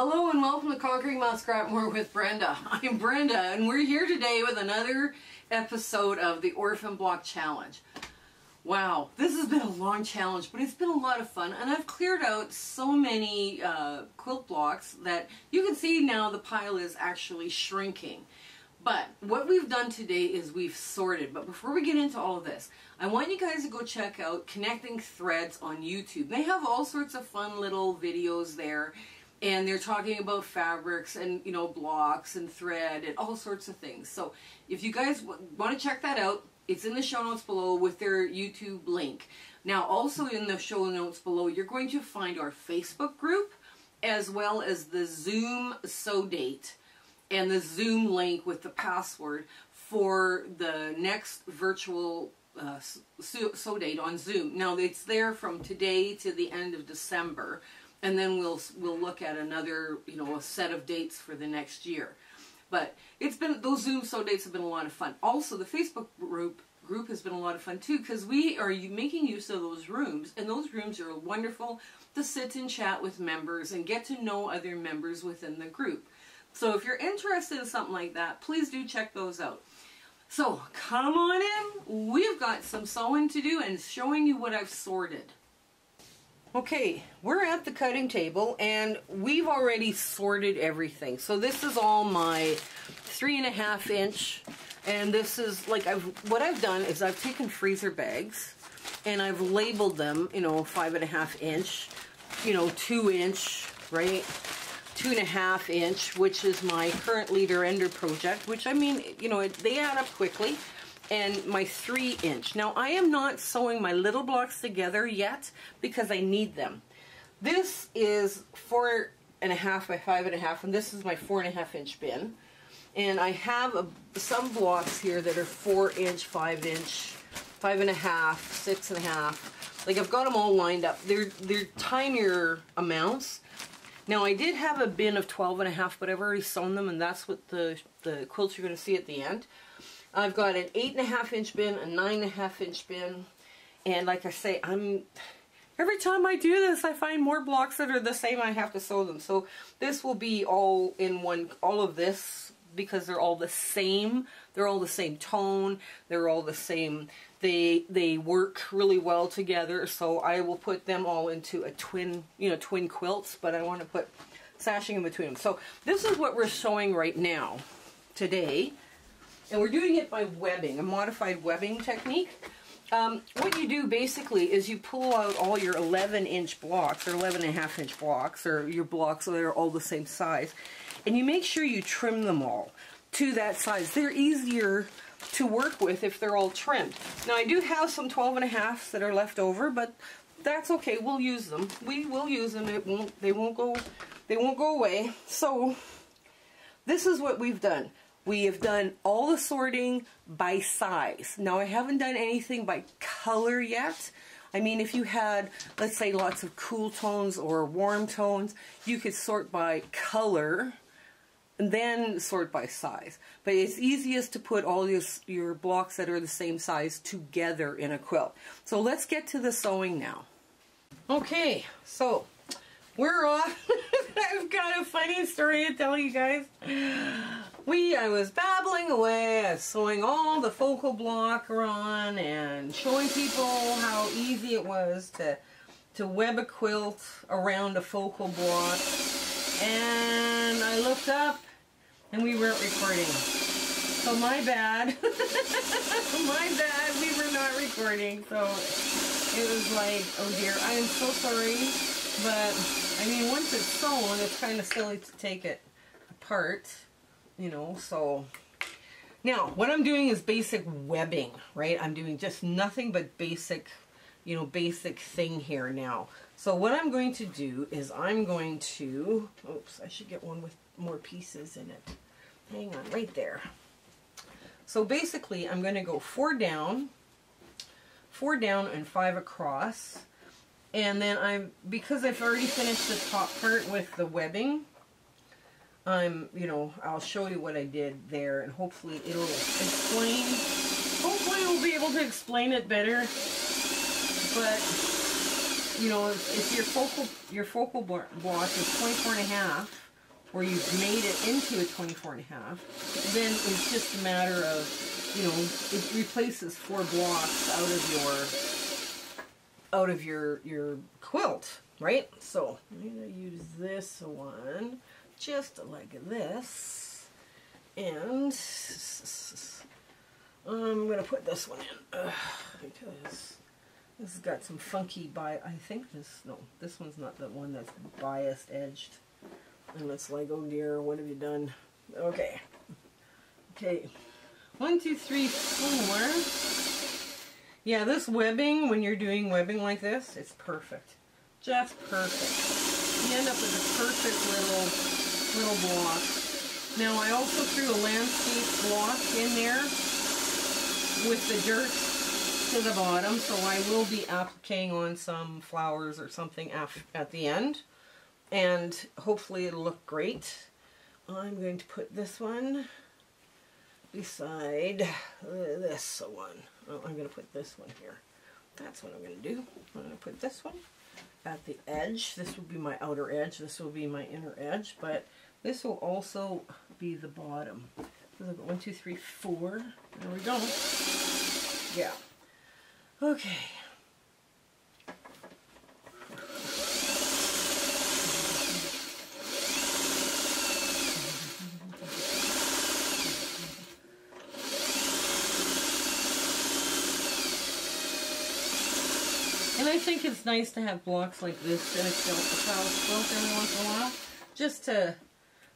Hello and welcome to Conquering Mount Scrapmore with Brenda. I'm Brenda and we're here today with another episode of the Orphan Block Challenge. Wow, this has been a long challenge, but it's been a lot of fun, and I've cleared out so many quilt blocks that you can see now the pile is actually shrinking. But what we've done today is we've sorted. But before we get into all of this, I want you guys to go check out Connecting Threads on YouTube. They have all sorts of fun little videos there, and they're talking about fabrics and, you know, blocks and thread and all sorts of things. So if you guys want to check that out, it's in the show notes below with their YouTube link. Now also in the show notes below, you're going to find our Facebook group as well as the Zoom sew date and the Zoom link with the password for the next virtual sew date on Zoom. Now it's there from today to the end of December, and then we'll look at another, you know, a set of dates for the next year. But it's been, those Zoom sew dates have been a lot of fun. Also, the Facebook group has been a lot of fun too, because we are making use of those rooms, and those rooms are wonderful to sit and chat with members and get to know other members within the group. So if you're interested in something like that, please do check those out. So come on in, we've got some sewing to do and showing you what I've sorted. Okay, we're at the cutting table and we've already sorted everything. So this is all my 3.5 inch, and this is like, what I've done is I've taken freezer bags and I've labeled them, you know, 5.5 inch, you know, 2 inch, right? 2.5 inch, which is my current leader ender project, which, I mean, you know, they add up quickly, and my 3 inch. Now I am not sewing my little blocks together yet because I need them. This is 4.5 by 5.5, and this is my 4.5 inch bin, and I have some blocks here that are 4 inch, 5 inch, 5.5, 6.5. Like, I've got them all lined up. They're tinier amounts. Now I did have a bin of 12.5, but I've already sewn them, and that's what the quilts you're going to see at the end. I've got an 8.5 inch bin, a 9.5 inch bin, and like I say, every time I do this I find more blocks that are the same. I have to sew them. So this will be all in one, all of this, because they're all the same. They're all the same tone. They're all the same. They work really well together. So I will put them all into a twin, you know, twin quilts. But I want to put sashing in between them. So this is what we're sewing right now, today, and we're doing it by webbing, a modified webbing technique. What you do basically is you pull out all your 11 inch blocks or 11.5 inch blocks, or your blocks that are all the same size, and you make sure you trim them all to that size. They're easier to work with if they're all trimmed. Now I do have some 12.5s that are left over, but that's okay. We'll use them. We will use them. They won't go away. So this is what we've done. We have done all the sorting by size. Now I haven't done anything by color yet. I mean, if you had, let's say, lots of cool tones or warm tones, you could sort by color and then sort by size. But it's easiest to put all your blocks that are the same size together in a quilt. So let's get to the sewing now. Okay, so we're off. I've got a funny story to tell you guys. I was babbling away. I was sewing all the focal block on and showing people how easy it was to web a quilt around a focal block. And I looked up and we weren't recording. So my bad. My bad, we were not recording. So it was like, oh dear, I am so sorry. But, I mean, once it's sewn, it's kind of silly to take it apart, you know, so. Now, what I'm doing is basic webbing, right? I'm doing just nothing but basic, you know, basic thing here now. So what I'm going to do is I'm going to, oops, I should get one with more pieces in it. Hang on, right there. So basically, I'm going to go 4 down and 5 across. And then because I've already finished the top part with the webbing, you know, I'll show you what I did there, and hopefully it'll explain, hopefully we'll be able to explain it better. But, you know, if your focal block is 24.5, or you've made it into a 24.5, then it's just a matter of, you know, it replaces 4 blocks out of your quilt, right? So I'm going to use this one just like this, and I'm going to put this one in because this has got some funky I think this one's not the one that's biased edged. And it's like, oh dear, what have you done? Okay. Okay. 1, 2, 3, 4. Yeah, this webbing, when you're doing webbing like this, it's perfect. Just perfect. You end up with a perfect little block. Now I also threw a landscape block in there with the dirt to the bottom, so I will be appliquing on some flowers or something at the end. And hopefully it'll look great. I'm going to put this one beside this one. Oh, I'm going to put this one here. That's what I'm going to do. I'm going to put this one at the edge. This will be my outer edge. This will be my inner edge. But this will also be the bottom. So I've got 1, 2, 3, 4. There we go. Yeah. Okay. And I think it's nice to have blocks like this in a child's quilt every once in a while, just to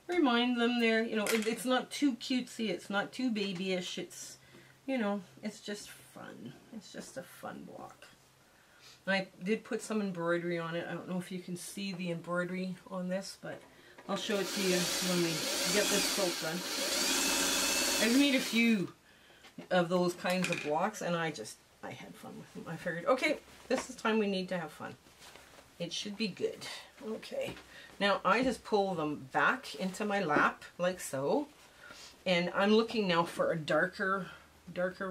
remind them they're, you know, it's not too cutesy, it's not too babyish, it's, you know, it's just fun. It's just a fun block. I did put some embroidery on it. I don't know if you can see the embroidery on this, but I'll show it to you when we get this quilt done. I've made a few of those kinds of blocks, and I had fun with them. I figured, okay, this is time we need to have fun. It should be good. Okay. Now I just pull them back into my lap like so. And I'm looking now for a darker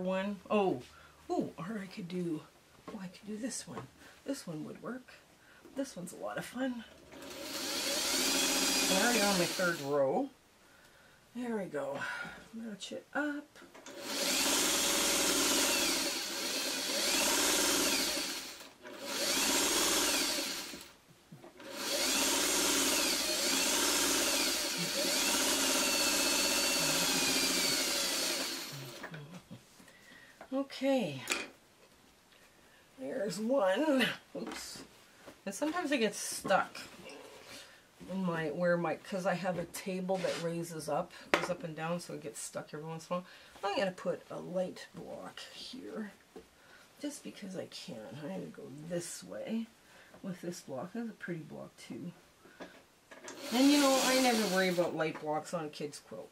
one. Oh, or I could do this one. This one would work. This one's a lot of fun. I'm already on my 3rd row. There we go. Match it up. Okay, there's one. Oops. And sometimes it gets stuck in because I have a table that raises up, goes up and down, so it gets stuck every once in a while. I'm going to put a light block here, just because I can. I'm going to go this way with this block. That's a pretty block too. And you know, I never worry about light blocks on a kid's quilt.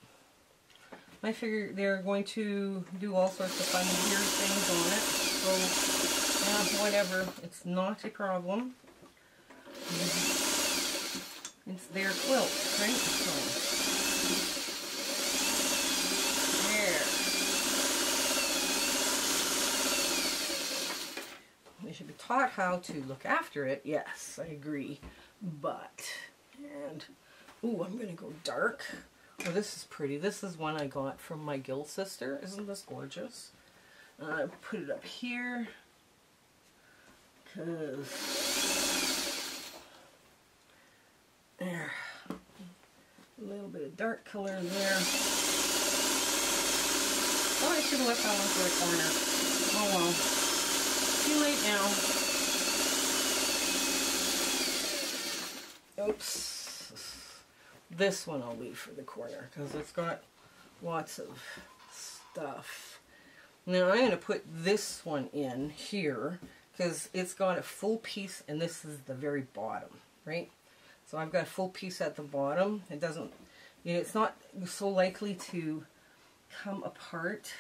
I figure they're going to do all sorts of fun, weird things on it. So, yeah, whatever. It's not a problem. It's their quilt, right? So, there. They should be taught how to look after it. Yes, I agree. But, ooh, I'm going to go dark. Oh, this is pretty. This is one I got from my Gill sister. Isn't this gorgeous? I put it up here because there, a little bit of dark color there. Oh, I should have left that one for the corner. Oh well. Too late now. Oops. This one I'll leave for the corner because it's got lots of stuff. Now I'm going to put this one in here because it's got a full piece and this is the very bottom, right? So I've got a full piece at the bottom. It doesn't, you know, it's not so likely to come apart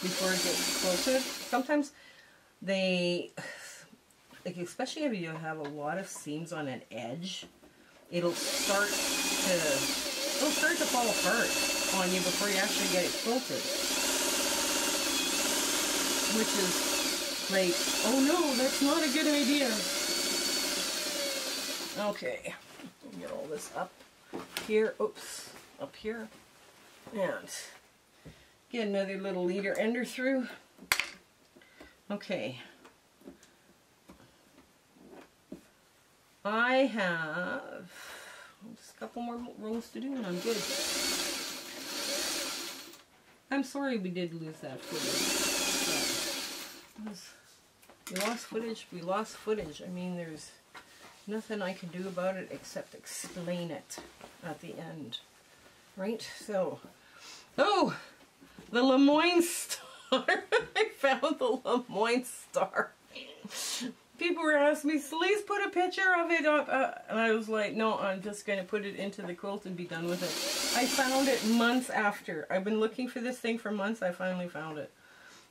before it gets quilted. Sometimes they, like especially if you have a lot of seams on an edge, it'll start to fall apart on you before you actually get it quilted. Which is like, oh no, that's not a good idea. Okay, get all this up. here, oops, up here, and get another little leader ender through. Okay. I have just a couple more rows to do and I'm good. I'm sorry we did lose that footage. We lost footage, we lost footage. I mean, there's nothing I can do about it except explain it at the end. Right? So, oh, the Lemoyne Star. I found the Lemoyne Star. People were asking me, please put a picture of it up. And I was like, no, I'm just going to put it into the quilt and be done with it. I found it months after. I've been looking for this thing for months. I finally found it.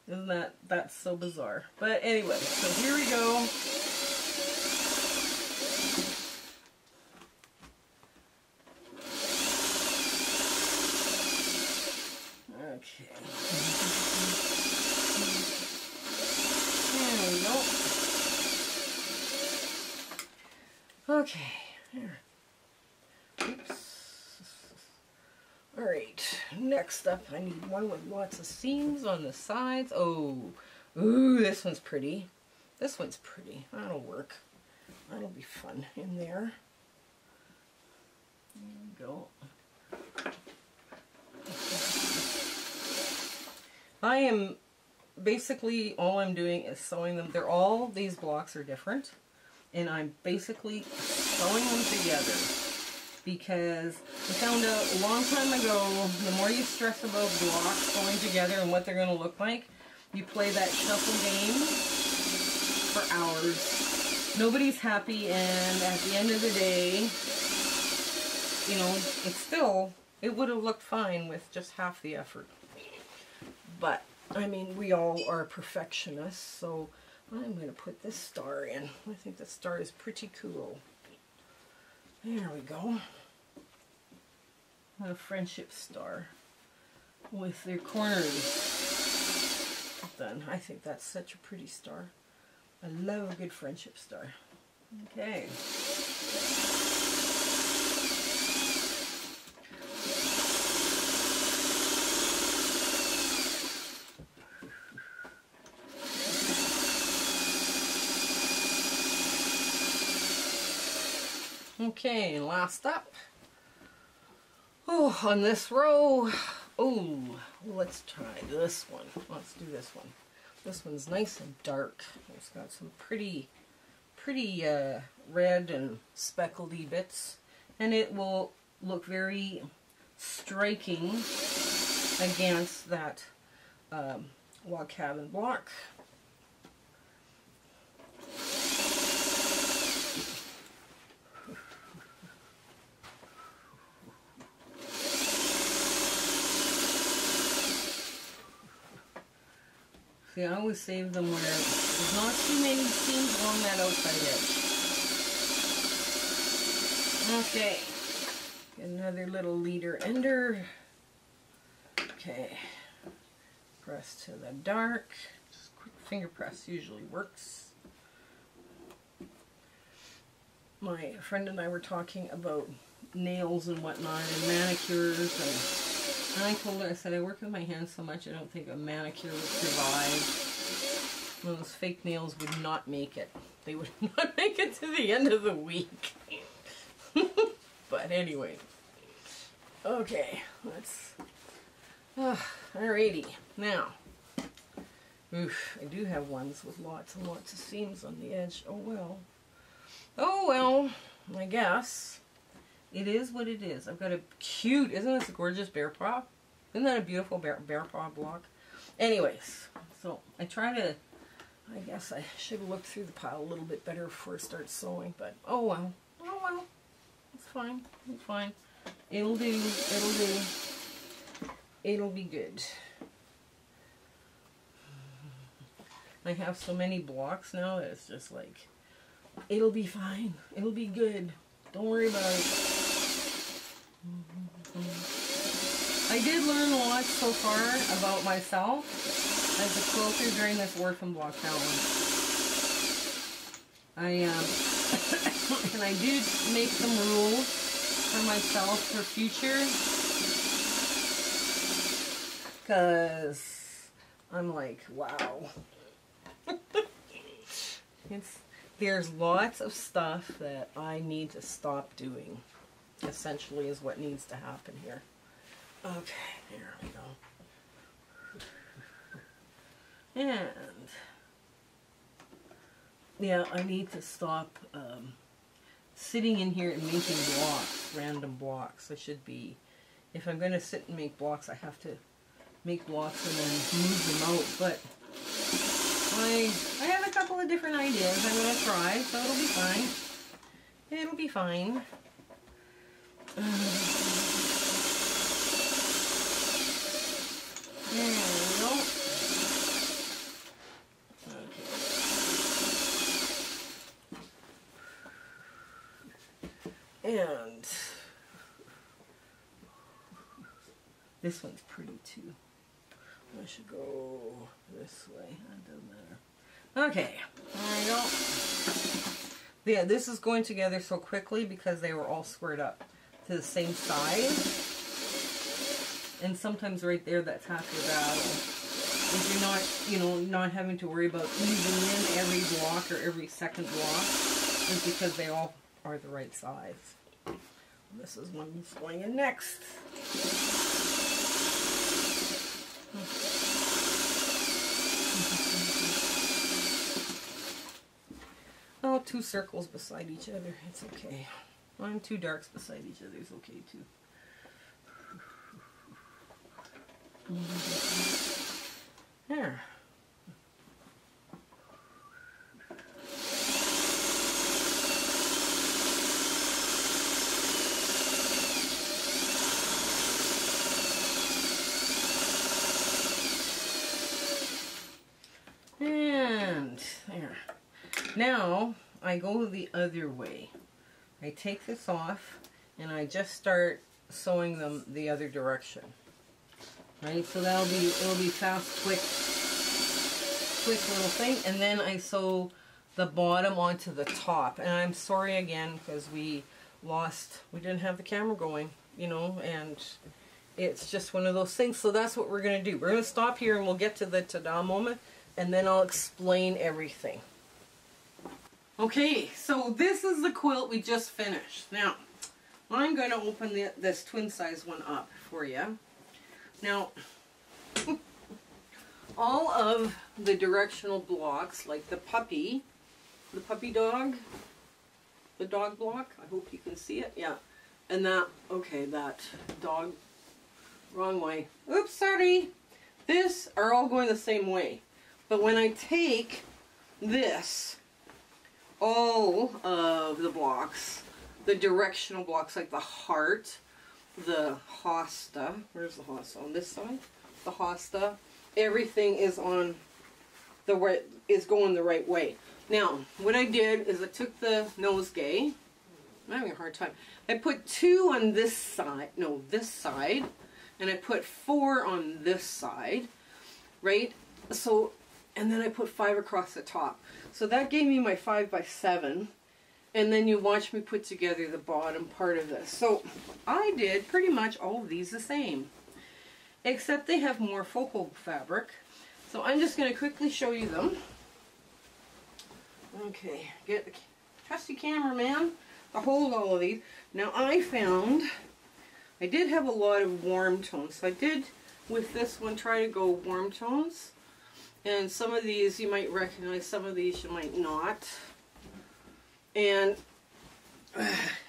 Isn't that's so bizarre. But anyway, so here we go. Okay. There we go. Okay, there. Oops. Alright, next up I need one with lots of seams on the sides. Oh, ooh, this one's pretty. This one's pretty. That'll work. That'll be fun in there. There we go. I am basically, all I'm doing is sewing them. These blocks are different. And I'm basically sewing them together because I found out a long time ago, the more you stress about blocks going together and what they're going to look like, you play that shuffle game for hours. Nobody's happy, and at the end of the day, you know, it would have looked fine with just half the effort. But, I mean, we all are perfectionists, so I'm going to put this star in. I think the star is pretty cool. There we go. A friendship star with their corners done. I think that's such a pretty star. I love a good friendship star. Okay. Okay, and last up, oh, on this row, oh, let's try this one. Let's do this one. This one's nice and dark. It's got some pretty red and speckledy bits, and it will look very striking against that log cabin block. See, I always save them where there's not too many seams along that outside edge. Okay, get another little leader ender. Okay, press to the dark. Just quick finger press usually works. My friend and I were talking about nails and whatnot and manicures, and I told her, I said, I work with my hands so much I don't think a manicure would survive. Those fake nails would not make it. They would not make it to the end of the week. But anyway. Okay, let's... alrighty. Now, oof, I do have ones with lots and lots of seams on the edge. Oh well. Oh well, I guess. It is what it is. I've got a cute, isn't this a gorgeous bear paw? Isn't that a beautiful bear paw block? Anyways, so I try to, I guess I should have looked through the pile a little bit better before I start sewing, but oh well. Oh well. It's fine. It's fine. It'll do. It'll do. It'll be good. I have so many blocks now that it's just like, it'll be fine. It'll be good. Don't worry about it. I did learn a lot so far about myself as a quilter during this Orphan block challenge. And I did make some rules for myself for future. Because I'm like, wow. There's lots of stuff that I need to stop doing, essentially, is what needs to happen here. Okay, there we go. And yeah, I need to stop sitting in here and making blocks, random blocks. I should be, if I'm going to sit and make blocks, I have to make blocks and then move them out. But I have a couple of different ideas I'm going to try, so it'll be fine. It'll be fine. There we go. Okay. And this one's pretty too. I should go this way. That doesn't matter. Okay, there we go. Yeah, this is going together so quickly because they were all squared up to the same size. And sometimes right there, that's half your battle. If you're not, you know, not having to worry about easing in every block or every second block, is because they all are the right size. This is one that's going in next. Oh, two circles beside each other. It's okay. And two darks beside each other is okay too. There. And there. Now I go the other way. I take this off and I just start sewing them the other direction. Right, so it'll be fast, quick little thing, and then I sew the bottom onto the top. And I'm sorry again because we didn't have the camera going, you know, and it's just one of those things. So that's what we're going to do. We're going to stop here and we'll get to the ta-da moment, and then I'll explain everything. Okay, so this is the quilt we just finished. Now, I'm going to open this twin size one up for you. Now, all of the directional blocks, like the puppy dog, the dog block, I hope you can see it, yeah. And that, okay, that dog, wrong way. Oops, sorry. This are all going the same way. But when I take this, all of the blocks, the directional blocks like the heart, the hosta, where's the hosta? On this side? The hosta. Everything is on the right, is going the right way. Now, what I did is I took the nosegay. I'm having a hard time. I put 2 on this side, no, this side, and I put 4 on this side, right? So, and then I put 5 across the top. So that gave me my 5 by 7. And then you watch me put together the bottom part of this. So I did pretty much all of these the same, except they have more focal fabric. So I'm just going to quickly show you them. Okay, get the trusty cameraman to hold all of these. Now I found, I did have a lot of warm tones. So I did, with this one, try to go warm tones. And some of these you might recognize, some of these you might not. And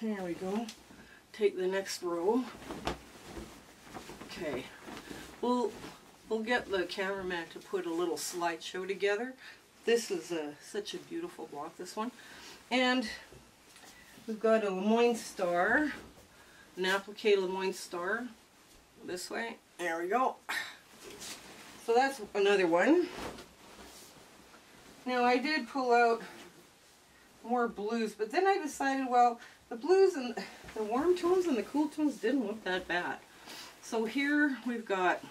there we go. Take the next row. Okay, we'll get the cameraman to put a little slideshow together. This is such a beautiful block, this one. And we've got a Lemoyne star, an applique Lemoyne star. This way. There we go. So that's another one. Now I did pull out more blues, but then I decided, well, the blues and the warm tones and the cool tones didn't look that bad. So here we've got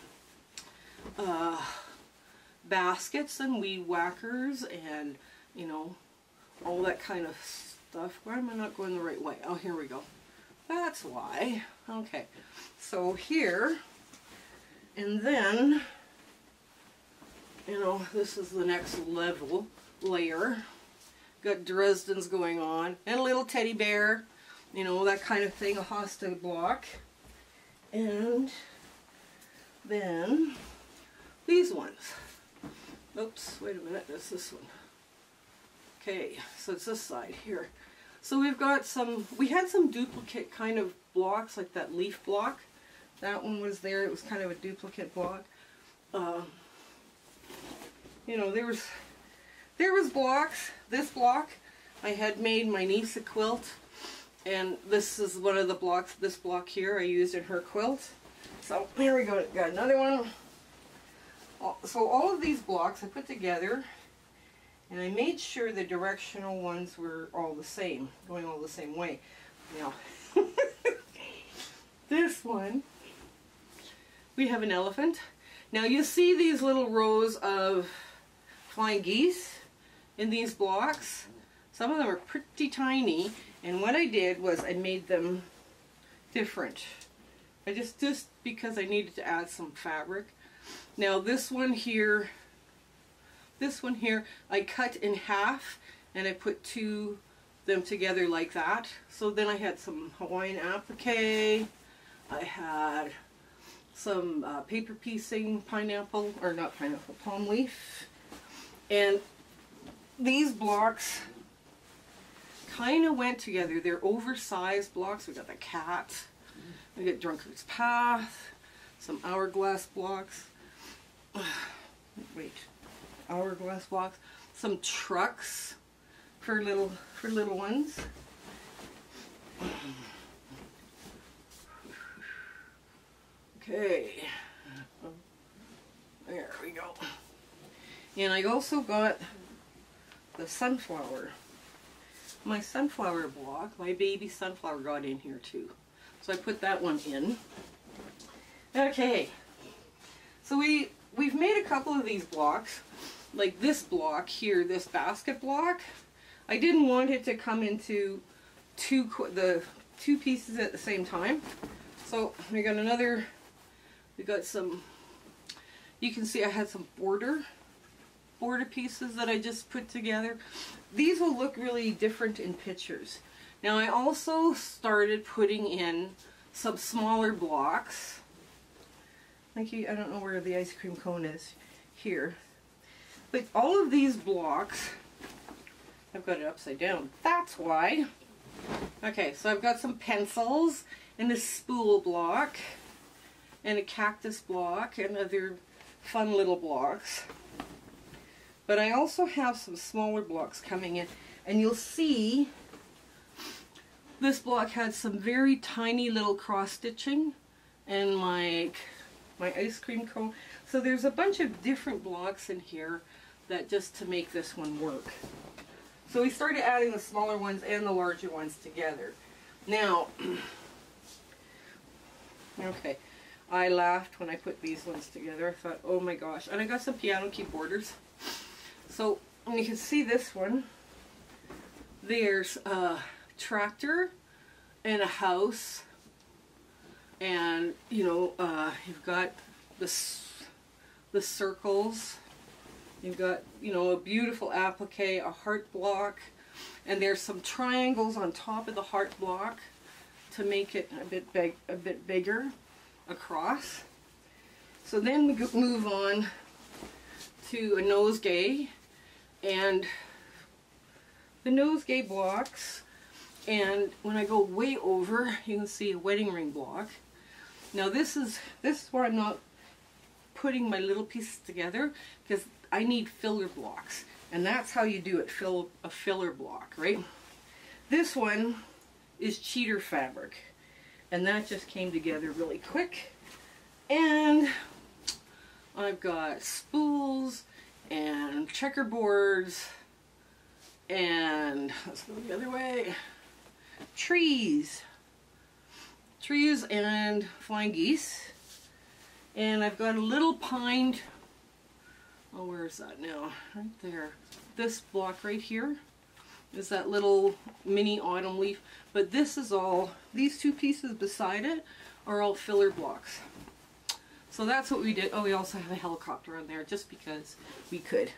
baskets and weed whackers and, you know, all that kind of stuff. Why am I not going the right way? Oh, here we go. That's why. Okay, so here, and then, you know, this is the next layer. Got Dresden's going on, and a little teddy bear, you know, that kind of thing, a Hosta block. And then these ones. Oops, wait a minute, it's this one. Okay, so it's this side here. So we've got some, we had some duplicate kind of blocks, like that leaf block. That one was there, it was kind of a duplicate block. You know, there was blocks. This block, I had made my niece a quilt, and this is one of the blocks, this block here I used in her quilt. So here we go, got another one. So all of these blocks I put together, and I made sure the directional ones were all the same, going all the same way. Now, this one, we have an elephant. Now you see these little rows of flying geese in these blocks. Some of them are pretty tiny, and what I did was I made them different. I just because I needed to add some fabric. Now this one here, I cut in half and I put them together like that. So then I had some Hawaiian applique, I had some paper piecing, pineapple, or not pineapple, palm leaf. And these blocks kind of went together. They're oversized blocks. We got the cat, we got Drunkard's Path, some hourglass blocks. Wait, hourglass blocks, some trucks for little ones. Okay, there we go. And I also got the sunflower. My sunflower block, my baby sunflower got in here too. So I put that one in. Okay, so we've made a couple of these blocks. Like this block here, this basket block, I didn't want it to come into the two pieces at the same time. So we got some, you can see I had some border pieces that I just put together. These will look really different in pictures. Now I also started putting in some smaller blocks. Like I don't know where the ice cream cone is here. But all of these blocks, I've got it upside down. That's why. Okay, so I've got some pencils and a spool block and a cactus block and other fun little blocks. But I also have some smaller blocks coming in, and you'll see this block had some very tiny little cross stitching and my ice cream cone. So there's a bunch of different blocks in here that just to make this one work. So we started adding the smaller ones and the larger ones together. Now, okay, I laughed when I put these ones together. I thought, oh my gosh. And I got some piano keyboarders. So, and you can see this one. There's a tractor and a house. And, you know, you've got the circles. You've got, you know, a beautiful applique, a heart block, and there's some triangles on top of the heart block to make it a bit bigger across. So then we move on to a nosegay, and the nosegay blocks, and when I go way over, you can see a wedding ring block. Now this is where I'm not putting my little pieces together, because I need filler blocks, and that's how you do it, fill a filler block, right? This one is cheater fabric, and that just came together really quick. And I've got spools and checkerboards, and let's go the other way, trees and flying geese. And I've got a little pined, oh, where is that now? Right there. This block right here. is that little mini autumn leaf. But this is all, these two pieces beside it are all filler blocks. So that's what we did. Oh, we also have a helicopter on there just because we could.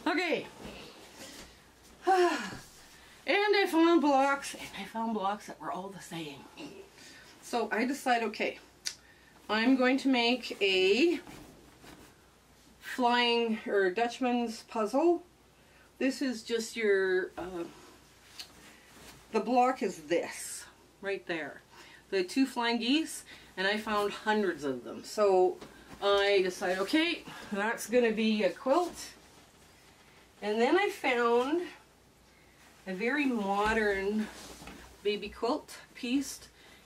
Okay. And I found blocks, that were all the same. So I decided, okay, I'm going to make a flying or Dutchman's puzzle. This is just your, the block is this, right there. The two flying geese, and I found hundreds of them. So I decided, okay, that's going to be a quilt. And then I found a very modern baby quilt piece,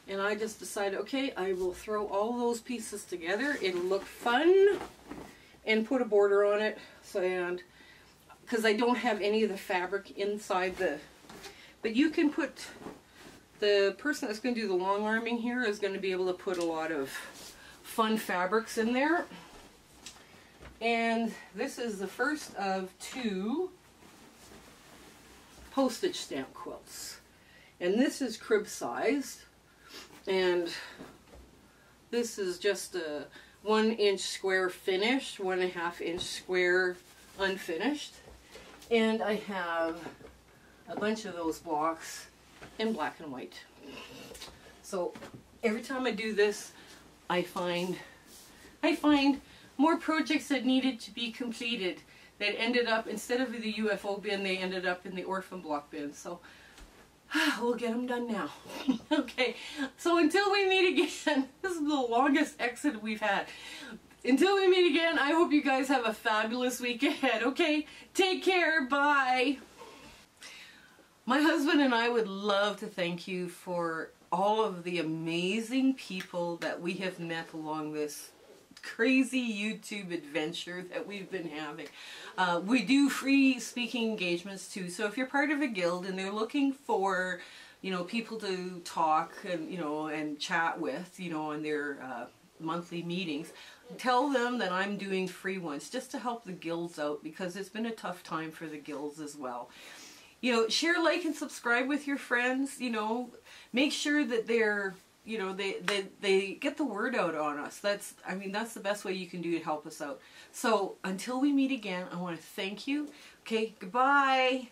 and I just decided, okay, I will throw all those pieces together. It'll look fun, and put a border on it. So, and because I don't have any of the fabric inside the, but you can put, the person that's going to do the long arming here is going to be able to put a lot of fun fabrics in there. And this is the first of two postage stamp quilts. And this is crib sized. And this is just a 1 inch square finished, 1.5 inch square unfinished. And I have a bunch of those blocks in black and white. So every time I do this, I find more projects that needed to be completed that ended up, instead of the UFO bin, they ended up in the orphan block bin. So we'll get them done now. Okay, so until we meet again, this is the longest exit we've had. Until we meet again, I hope you guys have a fabulous week ahead. Okay, take care, bye. My husband and I would love to thank you for all of the amazing people that we have met along this crazy YouTube adventure that we've been having. We do free speaking engagements too, so if you're part of a guild and they're looking for, you know, people to talk and, you know, and chat with, you know, in their monthly meetings, tell them that I'm doing free ones just to help the guilds out, because it's been a tough time for the guilds as well. You know, share, like, and subscribe with your friends. You know, make sure that they're, you know, they get the word out on us. That's, I mean, that's the best way you can do to help us out. So until we meet again, I want to thank you. Okay, goodbye.